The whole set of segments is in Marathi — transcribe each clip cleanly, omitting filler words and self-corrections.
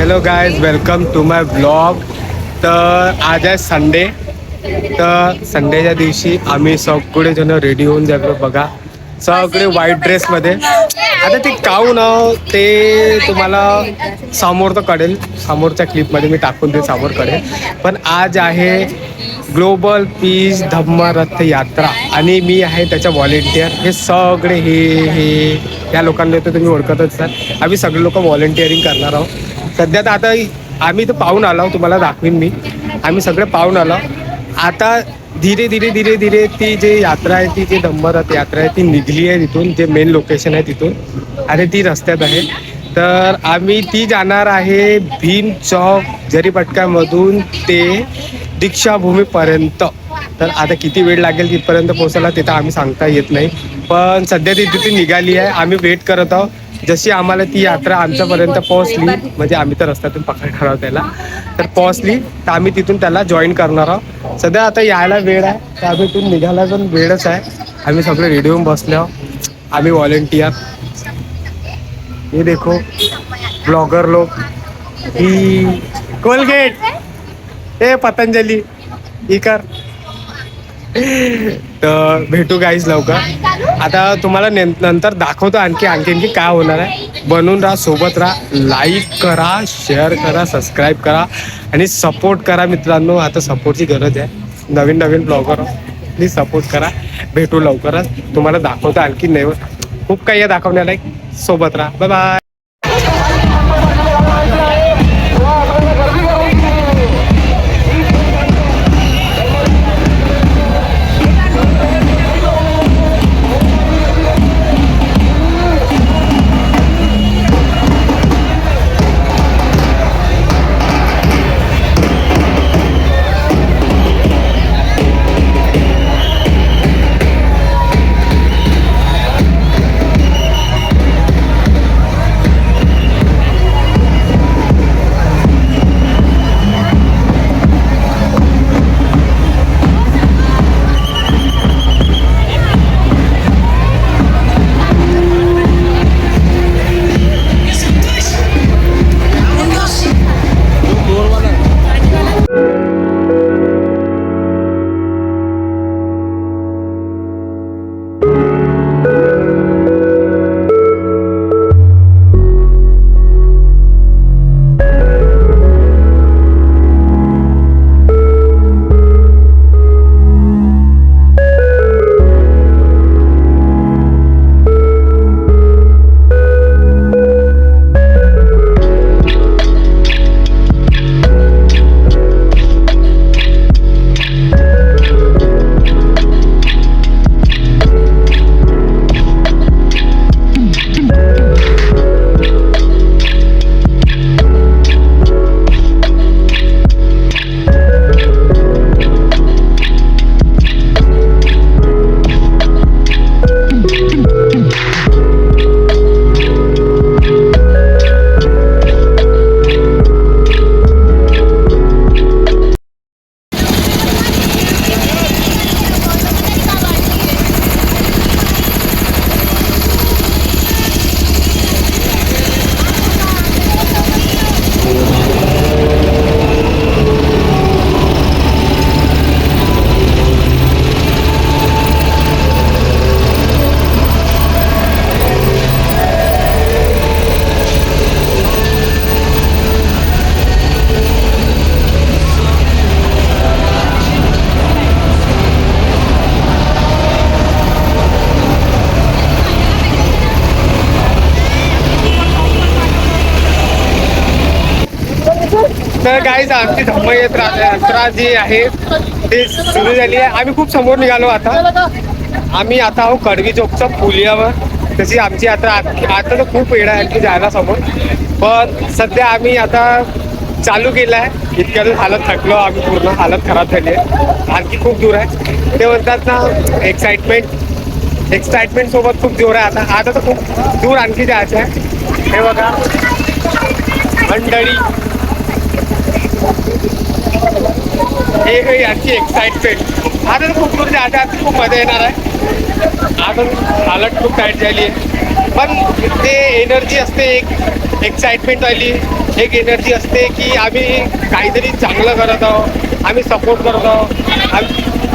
Hello guys, welcome to my blog. तर आज आहे संडे. तर संडेच्या दिवशी आम्ही सगळे जण रेडी होऊन जातो. बघा सगळे व्हाईट ड्रेसमध्ये. आता ते काहून ते तुम्हाला समोर तर कळेल, समोरच्या क्लिपमध्ये मी टाकून ते समोर कळेल. पण आज आहे ग्लोबल पीस धम्म रथ यात्रा आणि मी आहे त्याच्या व्हॉलेंटियर. हे सगळे हे या लोकांना तर तुम्ही ओळखतच असाल. आम्ही सगळे लोक व्हॉलेंटिअरिंग करणार आहोत. सध्या तर आता आम्ही तर पाहून आलो, तुम्हाला दाखवीन मी. आम्ही सगळे पाहून आलो. आता धीरे धीरे ती जी यात्रा आहे, ती जी धम्मरथ यात्रा आहे ती निघली आहे तिथून. जे मेन लोकेशन आहे तिथून आणि ती रस्त्यात आहे. तर आम्ही ती जाणार आहे भीम चौक जरीपटकामधून ते दीक्षाभूमीपर्यंत. तर आता किती वेळ लागेल तिथपर्यंत पोहोचायला ते तर आम्ही सांगता येत नाही. पण सध्या ती तिथे निघाली आहे. आम्ही वेट करत आहोत. जशी आम्हाला ती यात्रा आमच्यापर्यंत पोहोचली, म्हणजे आम्ही तर रस्त्यातून पकडणार आहोत त्याला, तर पोहोचली तर आम्ही तिथून त्याला जॉईन करणार आहोत. सध्या आता यायला वेळ आहे, तर आम्ही तिथून निघायला पण वेळच आहे. आम्ही सगळे रेडी होऊन बसले आहोत. आम्ही व्हॉलेंटियर. हे देखो ब्लॉगर लोक, ही कोलगेट, हे पतंजली इकर. तर भेटू गाईज लवकर. आता तुम्हाला नंतर दाखवतो आणखी काय होणार आहे. बनून राहा, सोबत राहा, लाईक करा, शेअर करा, सबस्क्राईब करा आणि सपोर्ट करा मित्रांनो. आता सपोर्टची गरज आहे. नवीन ब्लॉगर प्लीज सपोर्ट करा. भेटू लवकरच. तुम्हाला दाखवतो आणखी नाही, खूप काही आहे दाखवण्याला. सोबत राहा. Bye bye. तर गाईज आमची धम्मयात्रा जी आहे ते सुरू झाली आहे. आम्ही खूप समोर निघालो. आता आम्ही आता आहो कडवी चौकच्या पुलियावर. तशी आमची यात्रा आता तर खूप वेळ आहे आणखी जायला समोर. पण सध्या आम्ही आता चालू केलं आहे. इतक्या दूर हालत थकलो आम्ही, पूर्ण हालत खराब झाली आहे. आणखी खूप दूर आहे. ते म्हणतात ना एक्साइटमेंट सोबत खूप जोर आहे. आता तर खूप दूर आणखी जायचं आहे. हे बघा मंडळी, हे काही यांची एक्साइटमेंट. आता तर खूप दूर जायचं आहे. खूप मजा येणार आहे. आता हालत खूप टाईट झाली आहे, पण ते एनर्जी असते एक एक्साइटमेंट वाली, एक एनर्जी असते की आम्ही काहीतरी चांगलं करत आहोत, आम्ही सपोर्ट करत आहोत.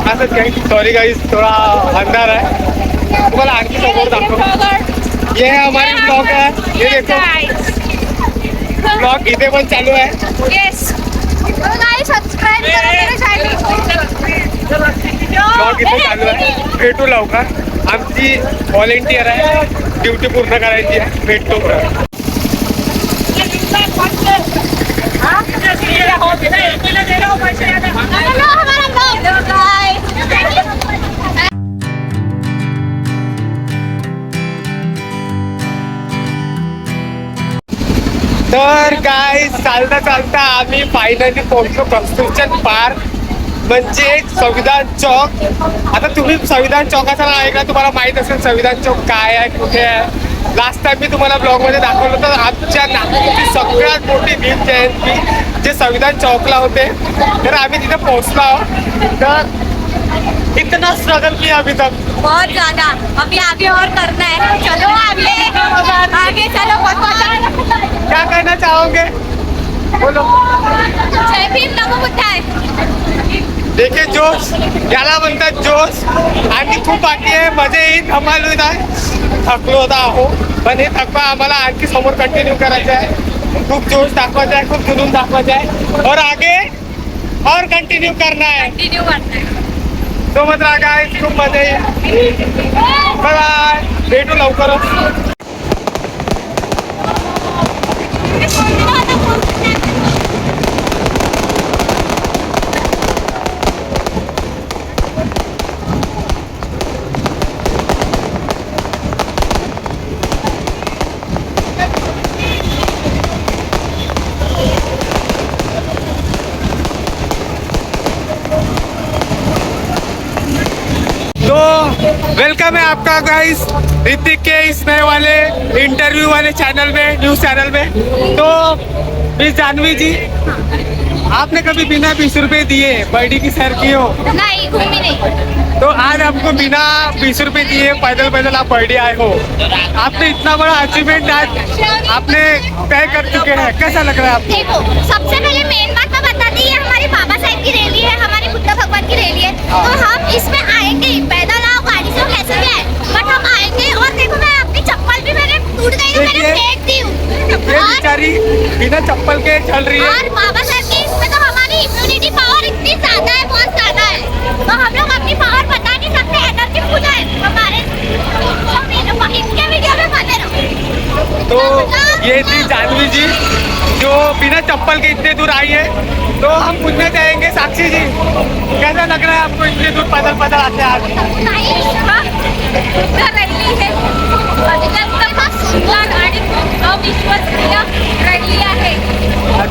असंच काही. सॉरी गाईज, थोडा अंधार आहे. तुम्हाला आणखी समोर दाखवतो. ये हमारी ब्लॉग है, ये देखो ब्लॉग इथे पण चालू आहे. ब्लॉग इथे चालू आहे. भेटू लवकर. आमची व्हॉलेंटियर आहे, ड्युटी पूर्ण करायची आहे. भेटतो परत. तर काय चालता चालता आम्ही फायनली पोहोचलो कन्स्ट्रक्शन पार्क, म्हणजे संविधान चौक. आता तुम्ही संविधान चौकाचं नाव ऐकलं, तुम्हाला माहित असेल संविधान चौक काय आहे, कुठे आहे. लास्ट टाइम मी तुम्हाला ब्लॉग मध्ये दाखवलं तर आमच्या नागपूरची सगळ्यात मोठी भीम जयंती जे संविधान चौकला होते, तर आम्ही तिथे पोहोचलो आहोत. तर इतना स्ट्रगल किया अभी तक, बहुत ज्यादा. अभी आगे और करना है. चलो आगे चलो. क्या कहना चाहोगे, बोलो. जय भीम, नमो बुद्धाय. देखिए जोश, याला म्हणतात जोश. आणखी खूप बाकी आहे. मजा येईल, धमाल होत आहे. थकलो होता आहो, पण हे थकवा आम्हाला आणखी समोर कंटिन्यू करायचं आहे. खूप जोश दाखवायचा आहे, खूप जुनून दाखवायचा आहे, और आगे और कंटिन्यू करना है. कंटिन्यू करना है. सोबत राहा गाईज, खूप मजा येईल. बाय बाय, भेटू लवकरच. वेलकम है आपका गाइस ऋतिक के इस नए वाले इंटरव्यू वाले चैनल में, न्यूज चैनल में. तो मिस जानवी जी, आपने कभी बिना 20 रुपए दिए बर्डी की सैर की हो? नहीं, घूमी नहीं. तो आज आपको बिना 20 रुपए दिए पैदल पैदल आप बर्डी आए हो. आपने इतना बड़ा अचीवमेंट आज आपने तय कर चुके हैं, कैसा लग रहा है आपको? देखो, सबसे पहले मेन बात मैं बताती है, हमारे बाबा साहब की रैली है, हमारे बुद्ध भगवान की रैली है. तो हम इसमें आएंगे, पैदल आओ, गाड़ी से कैसे भी आए, बट हम आएंगे. और देखो, मैं अपनी चप्पल भी मैंने टूट गई तो मैंने फेंक दी हूँ. ये बेचारी बिना चप्पल के चल रही है. और बाबा साहब की इसमें तो हमारी इम्यूनिटी पावर इतनी ज्यादा है, बहुत ज्यादा है. तो हम लोग अपनी पावर बता नहीं सकते, एनर्जी फुल है हमारे. इनके वीडियो में बने रहो. तो ये थी जानवी जी जो बिना चप्पल के इतने दूर आई है. तो हम पूछना चाहेंगे साक्षी जी, कैसा लग रहा है आपको इतने दूर पैदल पैदल आते आज? रैली है सुंदर आणि अविश्वसनीय रैली आहे.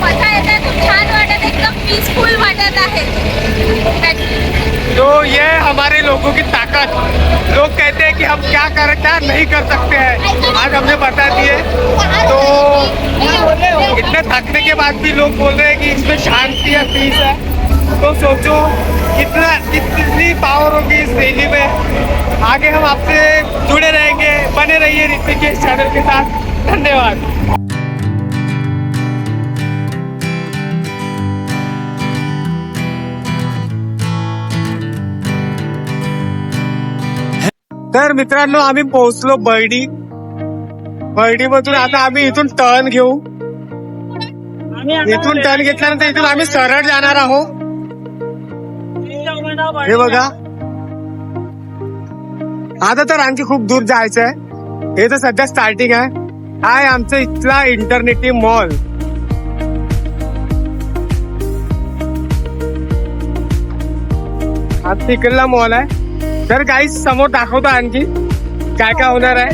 मजा येते, खूप छान वाटत, एकदम पीसफुल वाटत आहे. तो ये हमारे लोगों की ताकत. लोग कहते हैं कि हम क्या नहीं कर सकते हैं, आज हमने बता दिए. तो इतने थकने के बाद भी लोग बोल रहे हैं कि इसमें शांति है, पीस है. तो सोचो कितनी पावर होगी इस रैली में. आगे हम आपसे जुड़े रहेंगे, बने रहिए ऋतिक के चैनल के साथ. धन्यवाद. तर मित्रांनो, आम्ही पोहोचलो बर्डीमधून. आता आम्ही इथून टर्न घेऊ. इथून टर्न घेतल्यानंतर इथून आम्ही सरळ जाणार आहोत. हे बघा, आता तर आणखी खूप दूर जायचं आहे. हे तर सध्या स्टार्टिंग आहे. हा आहे आमचा इथला इंटरनेटी मॉल. हा तिकडला मॉल आहे. तर गाईस समोर दाखवतो आणखी काय काय होणार आहे.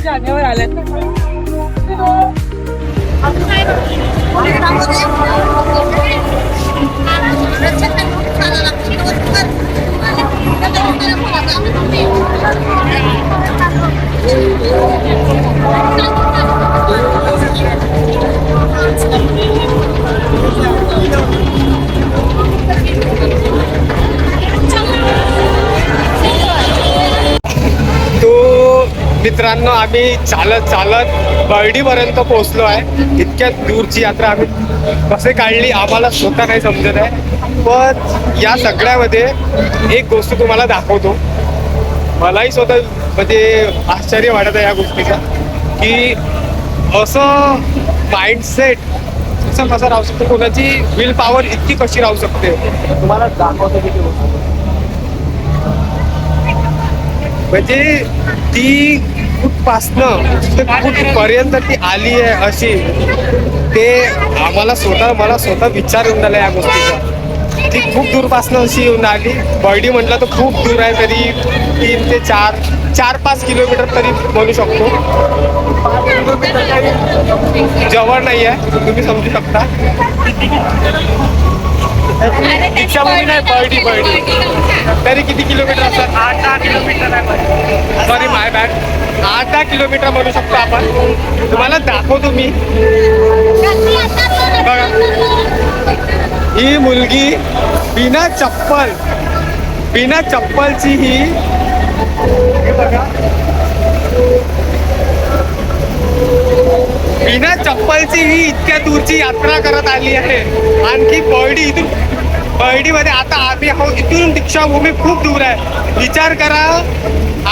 मित्रांनो, आम्ही चालत चालत बर्डीपर्यंत पोहोचलो आहे. इतक्या दूरची यात्रा आम्ही कसे काढली आम्हाला स्वतः नाही समजत आहे. पण या सगळ्यामध्ये एक गोष्ट तुम्हाला दाखवतो. मलाही स्वतः म्हणजे आश्चर्य वाटत आहे या गोष्टीचा, की असं माइंडसेट कसं राहू शकतो, कोणाची विल पॉवर इतकी कशी राहू शकते, तुम्हाला दाखवतो किती गोष्ट. म्हणजे ती कुठपासनं ते कुठपर्यंत ती आली आहे अशी, ते मला स्वतः विचार येऊन आला या गोष्टीचा. ती खूप दूरपासनं अशी येऊन आली. बर्डी म्हटलं तर खूप दूर आहे, तरी 3 ते 4-5 किलोमीटर तरी म्हणू शकतो. 5 किलोमीटर काही जवळ नाही आहे, तुम्ही समजू शकता. दीक्षाभूमी नाही, बर्डी तरी किती किलोमीटर असतात? 8-10 किलोमीटर आहे. सॉरी माय बॅग, 8-10 किलोमीटर म्हणू शकतो आपण. तुम्हाला दाखवतो मी. बघा, ही मुलगी बिना चप्पलची ही, हे बघा, बिना चप्पलची ही इतक्या दूरची यात्रा करत आली आहे. आणखी बर्डीमध्ये आता आम्ही आहोत, इथून दीक्षाभूमी खूप दूर आहे. विचार करा,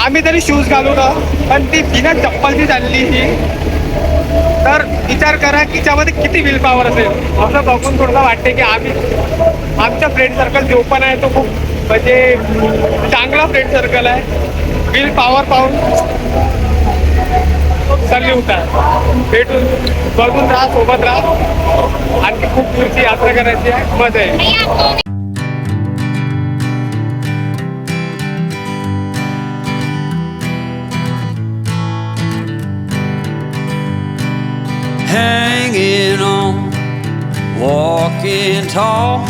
आम्ही तरी शूज घालू ना, पण ती बिना चप्पलची चालली ही. तर विचार करा की त्यामध्ये किती विल पॉवर असेल. असं बघून थोडंसं वाटते की आमचा फ्रेंड सर्कल जो पण आहे तो खूप म्हणजे चांगला फ्रेंड सर्कल आहे. विल पॉवर पाहून चालली होता. भेटून बघून राहा, सोबत राहा. आणखी खूप दूरची यात्रा करायची आहे, मजा आहे. Hanging on, walking tall.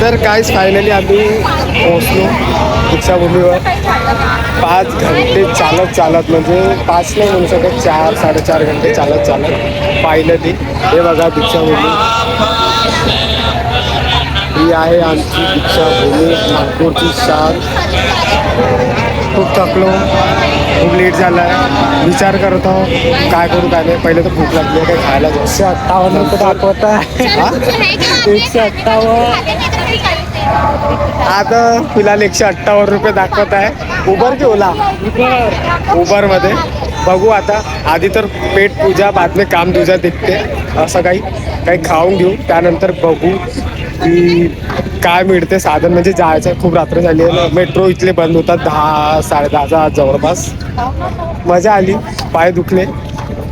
तर काहीच फायनली आम्ही पोहोचलो दीक्षाभूमीवर. 5 घंटे चालत म्हणजे 5 नाही म्हणू शकत, 4-4.5 घंटे चालत फायनली. हे बघा दीक्षाभूमी, ही आहे आमची दीक्षाभूमी, नागपूरची शान. खूप थकलो, खूप लेट झाला आहे. विचार करत आहो काय करू काय नाही. पहिले तर भूक लागली आहे, काही खायला. 158 रुपये दाखवत आहे. 158. आता फिलहाल 158 रुपये दाखवत आहे. उबर की ओला? उबरमध्ये. बघू आता, आधी तर पेट पूजा, बाद में काम दूजा दिखते. असं काही खाऊन घेऊ, त्यानंतर बघू की काय मिळते साधन. म्हणजे जायचं, खूप रात्र झाली आहे ना. मेट्रो इथले बंद होतात 10-10:30 जवळपास. मजा आली, पाय दुखले,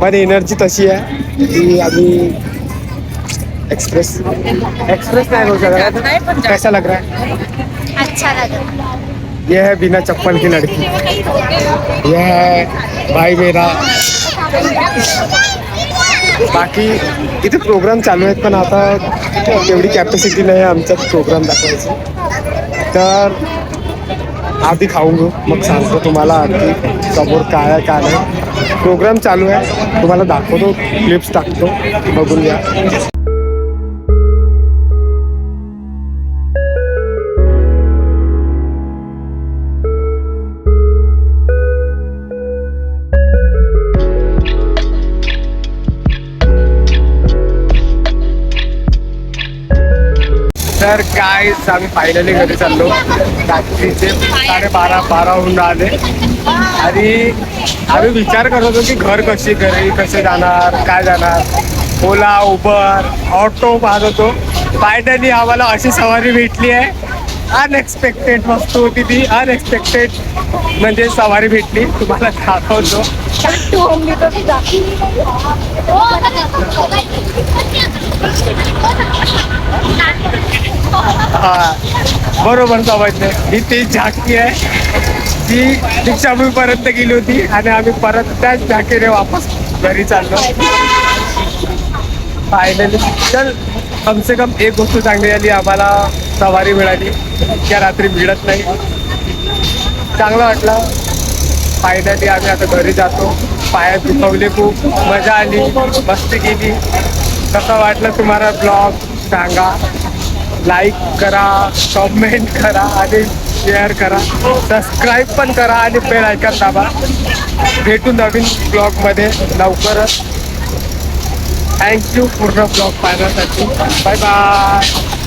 पण एनर्जी तशी आहे की आम्ही एक्सप्रेस नहीं हो सकता. कैसा लग रहा है? अच्छा लगा. ये है बिना चप्पल की लड़की, ये है भाई मेरा. बाकी इथे प्रोग्राम चालू आहेत, पण आता तेवढी कॅपॅसिटी नाही आहे आमचा प्रोग्राम दाखवायची. तर आधी खाऊन घेऊ, मग सांगतो तुम्हाला आधी समोर काय आहे काय नाही. प्रोग्राम चालू आहे, तुम्हाला दाखवतो, क्लिप्स टाकतो, बघून घ्या. तर काय आम्ही फायनली घरी चाललो. रात्रीचे 12:30 होऊन आले आणि आम्ही विचार करत होतो की घरी कसे जाणार, काय जाणार. ओला, उबर, ऑटो पाहत होतो. फायनली आम्हाला अशी सवारी भेटली आहे. अनएक्सपेक्टेड वस्तू होती ती, अनएक्सपेक्टेड म्हणजे सवारी भेटली. तुम्हाला दाखवतो. हा, बरोबर समजले. ही तीच झाकी आहे जी दीक्षाभूमीपर्यंत गेली होती आणि आम्ही परत त्याच झाकीने वापस घरी चाललो. फायनली चल, कमसे कम एक गोष्ट चांगली झाली, आम्हाला सवारी मिळाली. त्या रात्री मिळत नाही. चांगलं वाटलं. फायनली आम्ही आता घरी जातो. पायात दुखवले, खूप मजा आली, मस्ती केली. कसं वाटलं तुम्हाला ब्लॉग सांगा, लाईक करा, कमेंट करा आणि शेअर करा, सबस्क्राईब पण करा आणि बेल आयकॉन दाबा. भेटू नवीन ब्लॉगमध्ये लवकरच. थँक्यू पूर्ण ब्लॉग पाहण्यासाठी. Bye bye.